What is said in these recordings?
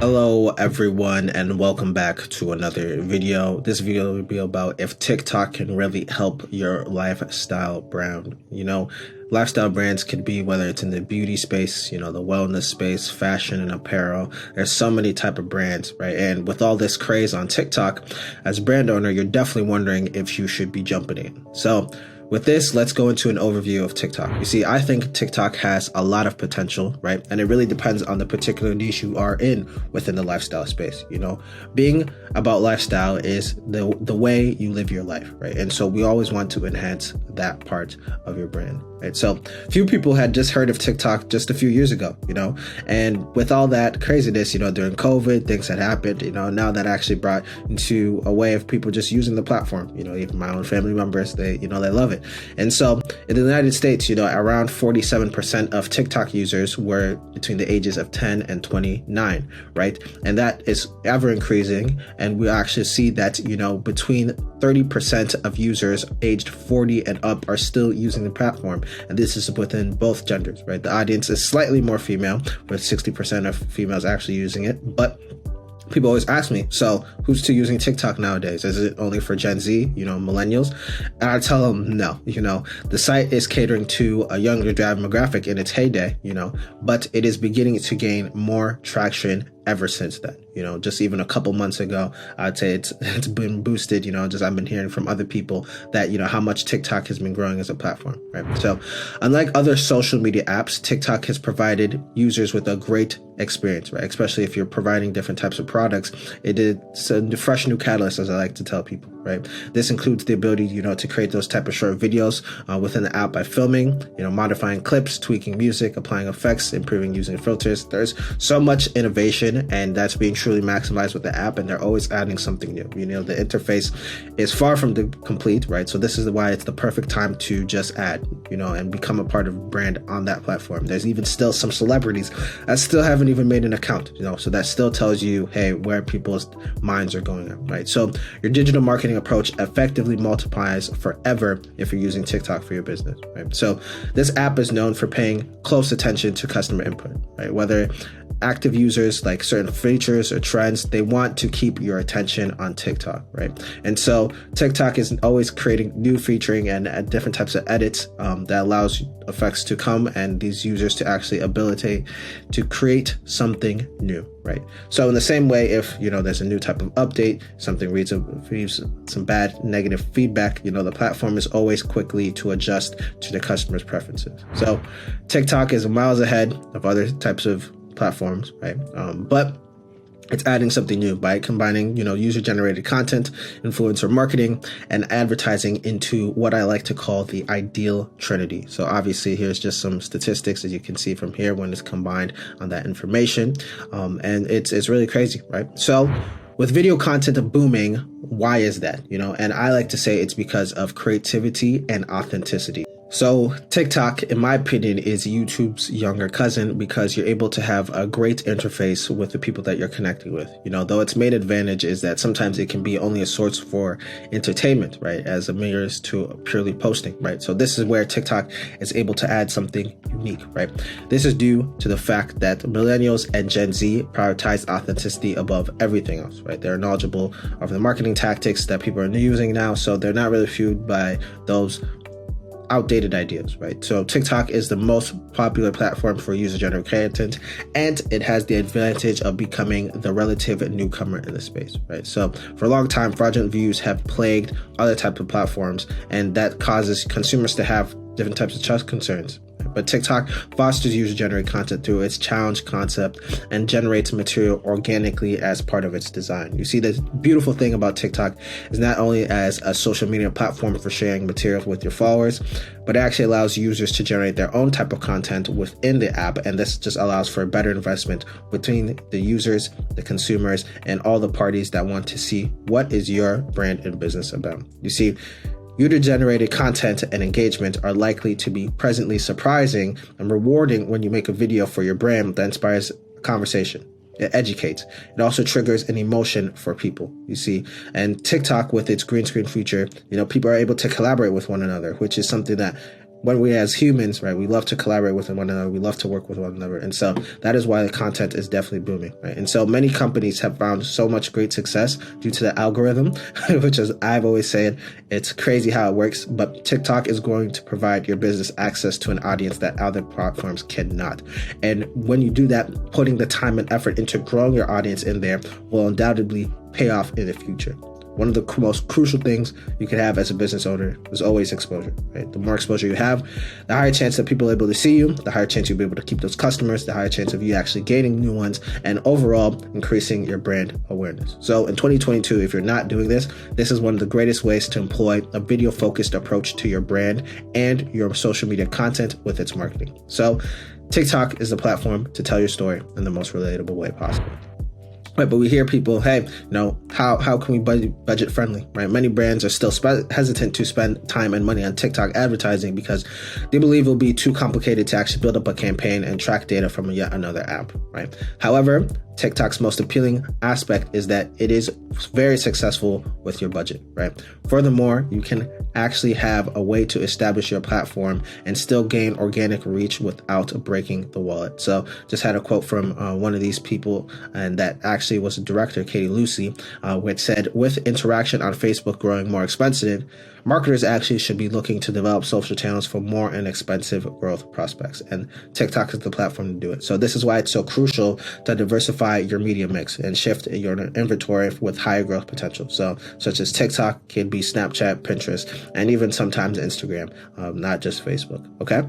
Hello everyone and welcome back to another video. This video will be about if TikTok can really help your lifestyle brand. Lifestyle brands could be whether it's in the beauty space, the wellness space, fashion and apparel. There's so many type of brands, right? And with all this craze on TikTok, as a brand owner, you're definitely wondering if you should be jumping in. So with this, let's go into an overview of TikTok. You see, I think TikTok has a lot of potential, right? And it really depends on the particular niche you are in within the lifestyle space. Being about lifestyle is the way you live your life, right? And so we always want to enhance that part of your brand, right? So few people had just heard of TikTok just a few years ago, and with all that craziness, during COVID, things had happened, now that actually brought into a way of people just using the platform, even my own family members, they love it. And so in the United States, around 47% of TikTok users were between the ages of 10 and 29, right? And that is ever increasing. And we actually see that, between 30% of users aged 40 and up are still using the platform. And this is within both genders, right? The audience is slightly more female, with 60% of females actually using it. But people always ask me, so who's still using TikTok nowadays? Is it only for Gen Z, millennials? And I tell them, no, the site is catering to a younger demographic in its heyday, but it is beginning to gain more traction ever since then. Just even a couple months ago, I'd say it's been boosted, just I've been hearing from other people that, how much TikTok has been growing as a platform, right? So unlike other social media apps, TikTok has provided users with a great experience, right? Especially if you're providing different types of products. It's a fresh new catalyst, as I like to tell people, right? This includes the ability, to create those type of short videos within the app by filming, modifying clips, tweaking music, applying effects, improving using filters. There's so much innovation, and that's being truly maximized with the app, and they're always adding something new. The interface is far from complete, right? So this is why it's the perfect time to just add, and become a part of a brand on that platform. There's even still some celebrities that still haven't even made an account, so that still tells you, hey, where people's minds are going at, right? So your digital marketing approach effectively multiplies forever if you're using TikTok for your business, right? So this app is known for paying close attention to customer input, right? Whether active users like certain features or trends, they want to keep your attention on TikTok, right? And so TikTok is always creating new featuring and different types of edits that allows effects to come and these users to actually ability to create something new, right? So in the same way, if there's a new type of update, something receives some bad negative feedback, the platform is always quickly to adjust to the customer's preferences. So TikTok is miles ahead of other types of platforms, right? But it's adding something new by combining, user-generated content, influencer marketing, and advertising into what I like to call the ideal trinity. So obviously, here's just some statistics that you can see from here when it's combined on that information. And it's really crazy, right? So with video content booming, why is that? And I like to say it's because of creativity and authenticity. So TikTok, in my opinion, is YouTube's younger cousin because you're able to have a great interface with the people that you're connecting with. Though its main advantage is that sometimes it can be only a source for entertainment, right? As a mirrors to purely posting, right? So this is where TikTok is able to add something unique, right? This is due to the fact that millennials and Gen Z prioritize authenticity above everything else, right? They're knowledgeable of the marketing tactics that people are using now, so they're not really fueled by those outdated ideas, right? So TikTok is the most popular platform for user-generated content, and it has the advantage of becoming the relative newcomer in the space, right? So for a long time, fraudulent views have plagued other types of platforms, and that causes consumers to have different types of trust concerns. But TikTok fosters user-generated content through its challenge concept and generates material organically as part of its design. You see, the beautiful thing about TikTok is not only as a social media platform for sharing materials with your followers, but it actually allows users to generate their own type of content within the app. And this just allows for a better investment between the users, the consumers, and all the parties that want to see what is your brand and business about. You see, user-generated content and engagement are likely to be pleasantly surprising and rewarding when you make a video for your brand that inspires a conversation. It educates. It also triggers an emotion for people, you see. And TikTok, with its green screen feature, people are able to collaborate with one another, which is something that when we as humans, right, we love to collaborate with one another, we love to work with one another. And so that is why the content is definitely booming, right? And so many companies have found so much great success due to the algorithm, which is, I've always said, it's crazy how it works, but TikTok is going to provide your business access to an audience that other platforms cannot. And when you do that, putting the time and effort into growing your audience in there will undoubtedly pay off in the future. One of the most crucial things you can have as a business owner is always exposure, right? The more exposure you have, the higher chance that people are able to see you, the higher chance you'll be able to keep those customers, the higher chance of you actually gaining new ones, and overall increasing your brand awareness. So in 2022, if you're not doing this, this is one of the greatest ways to employ a video-focused approach to your brand and your social media content with its marketing. So TikTok is the platform to tell your story in the most relatable way possible. Right, but we hear people, hey, how can we budget friendly, right? Many brands are still hesitant to spend time and money on TikTok advertising because they believe it will be too complicated to actually build up a campaign and track data from yet another app, right? However, TikTok's most appealing aspect is that it is very successful with your budget, right? Furthermore, you can actually have a way to establish your platform and still gain organic reach without breaking the wallet. So just had a quote from one of these people, and that actually was the director, Katie Lucy, which said, with interaction on Facebook growing more expensive, marketers actually should be looking to develop social channels for more inexpensive growth prospects. And TikTok is the platform to do it. So this is why it's so crucial to diversify your media mix and shift your inventory with higher growth potential. So such as TikTok, can be Snapchat, Pinterest, and even sometimes Instagram, not just Facebook. Okay.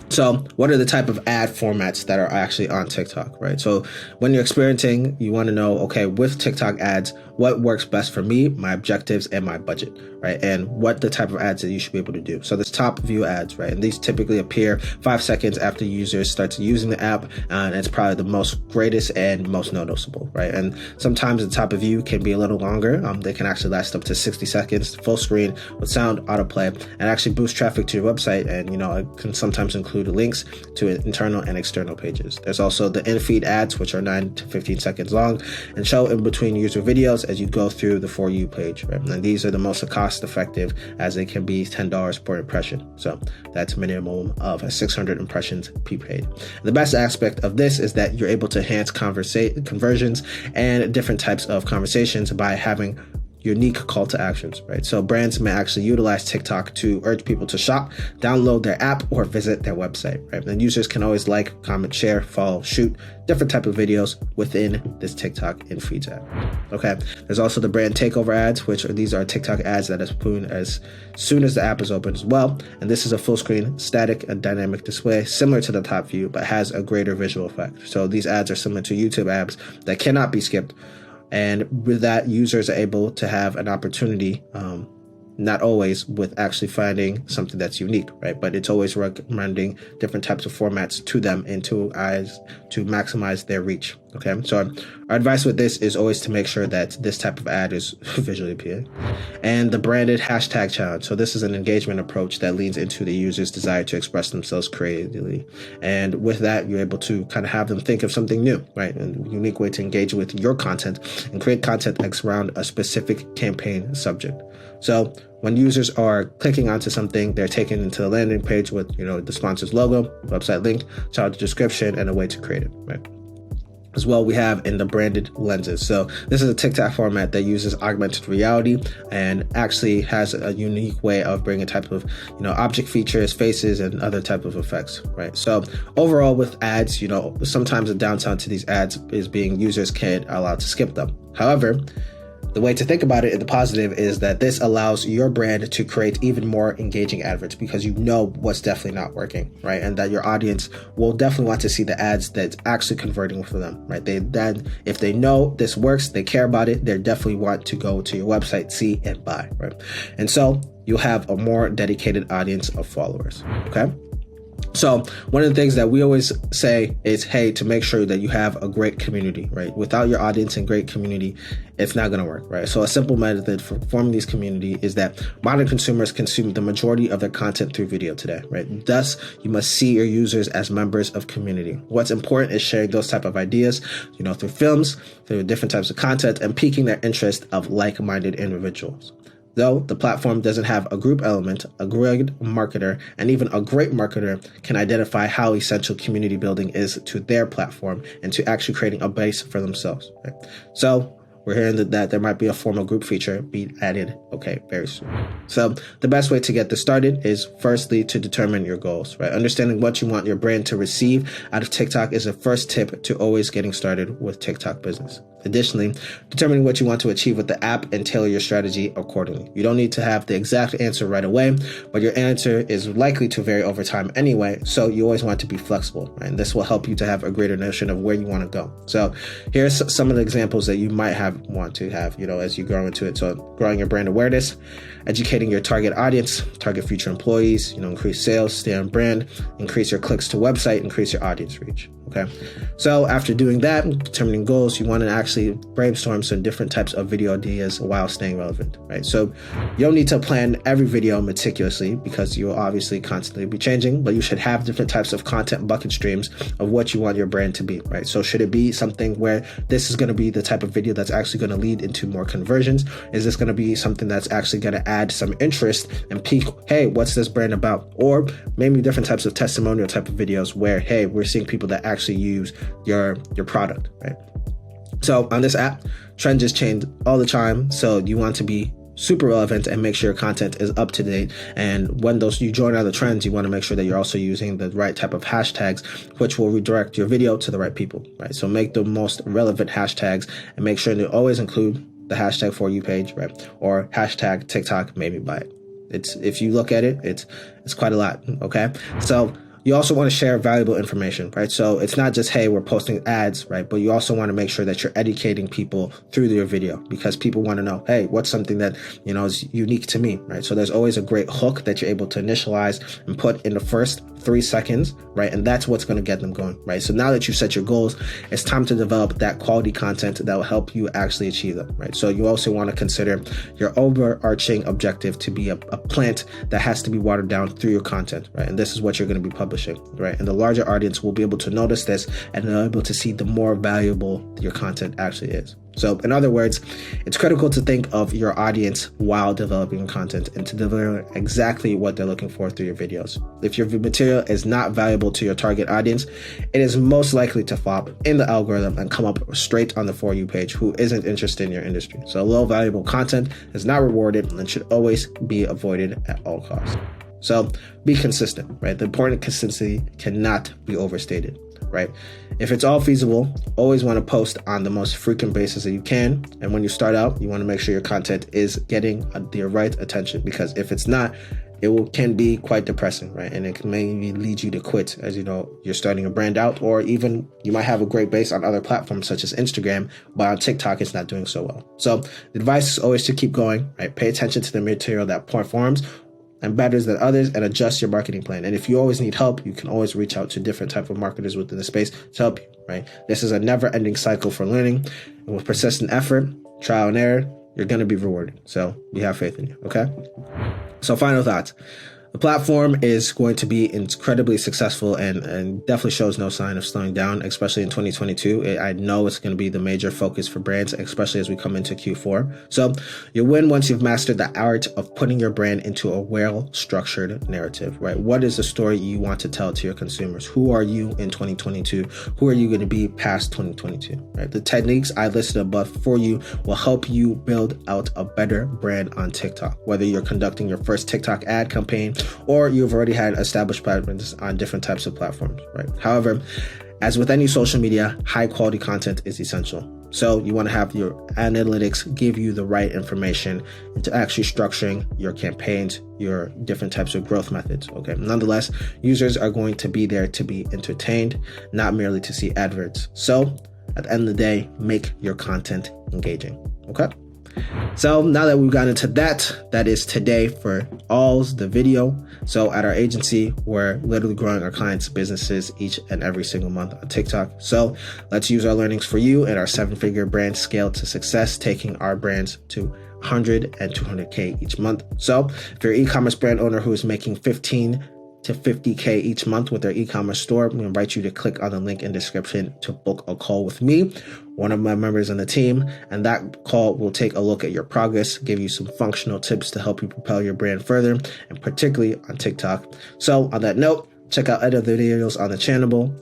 So what are the type of ad formats that are actually on TikTok, right? So when you're experimenting, you want to know, okay, with TikTok ads, what works best for me, my objectives, and my budget, right? And what the type of ads that you should be able to do. So there's top view ads, right? And these typically appear 5 seconds after users start using the app. And it's probably the most greatest and most noticeable, right? And sometimes the top of view can be a little longer. They can actually last up to 60 seconds, full screen with sound autoplay, and actually boost traffic to your website. And, it can sometimes include links to internal and external pages. There's also the in-feed ads, which are 9 to 15 seconds long and show in between user videos as you go through the For You page, right? And these are the most cost effective, as they can be $10 per impression. So that's a minimum of 600 impressions prepaid. The best aspect of this is that you're able to enhance conversions and different types of conversations by having unique call to actions, right? So brands may actually utilize TikTok to urge people to shop, download their app, or visit their website, right? And users can always like, comment, share, follow, shoot different type of videos within this TikTok in feed tab. Okay. There's also the brand takeover ads, these are TikTok ads that are as soon as the app is open as well. And this is a full screen, static and dynamic display, similar to the top view, but has a greater visual effect. So these ads are similar to YouTube ads that cannot be skipped. And with that, users are able to have an opportunity, not always with actually finding something that's unique, right? But it's always recommending different types of formats to them and to maximize their reach. Okay. So our advice with this is always to make sure that this type of ad is visually appealing. And the branded hashtag challenge. So this is an engagement approach that leans into the user's desire to express themselves creatively. And with that, you're able to kind of have them think of something new, right? And a unique way to engage with your content and create content around a specific campaign subject. So when users are clicking onto something, they're taken into the landing page with, the sponsor's logo, website link, child description, and a way to create it, right? As well, we have in the branded lenses. So this is a TikTok format that uses augmented reality and actually has a unique way of bringing type of, object features, faces, and other type of effects, right? So overall with ads, sometimes the downside to these ads is being users can't allow to skip them. However, the way to think about it in the positive is that this allows your brand to create even more engaging adverts because what's definitely not working, right? And that your audience will definitely want to see the ads that's actually converting for them, right? If they know this works, they care about it, they definitely want to go to your website, see, and buy, right? And so you'll have a more dedicated audience of followers, okay? So one of the things that we always say is, hey, to make sure that you have a great community, right? Without your audience and great community, it's not going to work, right? So a simple method for forming these community is that modern consumers consume the majority of their content through video today, right? Thus, you must see your users as members of community. What's important is sharing those type of ideas, through films, through different types of content, and piquing their interest of like-minded individuals. Though the platform doesn't have a group element, a great marketer and even a great marketer can identify how essential community building is to their platform and to actually creating a base for themselves. Right? So we're hearing that there might be a formal group feature be added, very soon. So the best way to get this started is firstly to determine your goals, right? Understanding what you want your brand to receive out of TikTok is a first tip to always getting started with TikTok business. Additionally, determining what you want to achieve with the app and tailor your strategy accordingly. You don't need to have the exact answer right away, but your answer is likely to vary over time anyway, so you always want to be flexible, right? And this will help you to have a greater notion of where you want to go. So here's some of the examples that you might want to have, as you grow into it. So growing your brand awareness, educating your target audience, target future employees, increase sales, stay on brand, increase your clicks to website, increase your audience reach. Okay. So after doing that, determining goals, you want to actually brainstorm some different types of video ideas while staying relevant, right? So you don't need to plan every video meticulously because you will obviously constantly be changing, but you should have different types of content bucket streams of what you want your brand to be, right? So should it be something where this is going to be the type of video that's actually going to lead into more conversions? Is this going to be something that's actually going to add some interest and pique, hey, what's this brand about? Or maybe different types of testimonial type of videos where, hey, we're seeing people that actually use your product, right? So on this app, trends just change all the time. So you want to be super relevant and make sure your content is up to date. And when you join other trends, you want to make sure that you're also using the right type of hashtags, which will redirect your video to the right people, right? So make the most relevant hashtags and make sure to always include the hashtag For You page, right? Or hashtag TikTok made me buy it. If you look at it, it's quite a lot. Okay. So you also want to share valuable information, right? So it's not just, hey, we're posting ads, right? But you also want to make sure that you're educating people through your video because people want to know, hey, what's something that, is unique to me, right? So there's always a great hook that you're able to initialize and put in the first 3 seconds, right? And that's what's going to get them going, right? So now that you set your goals, it's time to develop that quality content that will help you actually achieve them, right? So you also want to consider your overarching objective to be a plant that has to be watered down through your content, right? And this is what you're going to be publishing, right? And the larger audience will be able to notice this and they're able to see the more valuable your content actually is. So in other words, it's critical to think of your audience while developing content and to deliver exactly what they're looking for through your videos. If your material is not valuable to your target audience, it is most likely to flop in the algorithm and come up straight on the For You page who isn't interested in your industry. So low valuable content is not rewarded and should always be avoided at all costs. So be consistent, right? The important consistency cannot be overstated, right? If it's all feasible, always want to post on the most frequent basis that you can. And when you start out, you want to make sure your content is getting the right attention because if it's not, can be quite depressing, right? And it can maybe lead you to quit as you're starting a brand out, or even you might have a great base on other platforms such as Instagram, but on TikTok, it's not doing so well. So the advice is always to keep going, right? Pay attention to the material that performs and better than others and adjust your marketing plan. And if you always need help, you can always reach out to different type of marketers within the space to help you, right? This is a never ending cycle for learning. And with persistent effort, trial and error, you're going to be rewarded. So we have faith in you. Okay. So final thoughts. The platform is going to be incredibly successful and definitely shows no sign of slowing down, especially in 2022. I know it's going to be the major focus for brands, especially as we come into Q4. So you'll win once you've mastered the art of putting your brand into a well-structured narrative, right? What is the story you want to tell to your consumers? Who are you in 2022? Who are you going to be past 2022, right? The techniques I listed above for you will help you build out a better brand on TikTok, whether you're conducting your first TikTok ad campaign or you've already had established patterns on different types of platforms, right? However, as with any social media, high quality content is essential. So you want to have your analytics give you the right information into actually structuring your campaigns, your different types of growth methods, okay? Nonetheless, users are going to be there to be entertained, not merely to see adverts. So at the end of the day, make your content engaging, okay? So now that we've gotten into that is today for All's the video. So at our agency, we're literally growing our clients' businesses each and every single month on TikTok. So let's use our learnings for you and our 7-figure brand scale to success, taking our brands to 100 and 200K each month. So if you're an e-commerce brand owner who is making 15 to 50K each month with their e-commerce store, we invite you to click on the link in the description to book a call with me, one of my members on the team, and that call will take a look at your progress, give you some functional tips to help you propel your brand further, and particularly on TikTok. So on that note, check out other videos on the channel,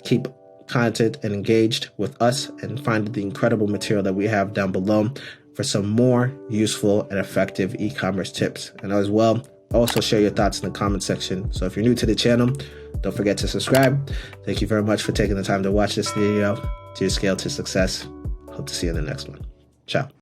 keep content and engaged with us, and find the incredible material that we have down below for some more useful and effective e-commerce tips. And as well, also share your thoughts in the comment section. So if you're new to the channel, don't forget to subscribe. Thank you very much for taking the time to watch this video. To your scale to success. Hope to see you in the next one. Ciao.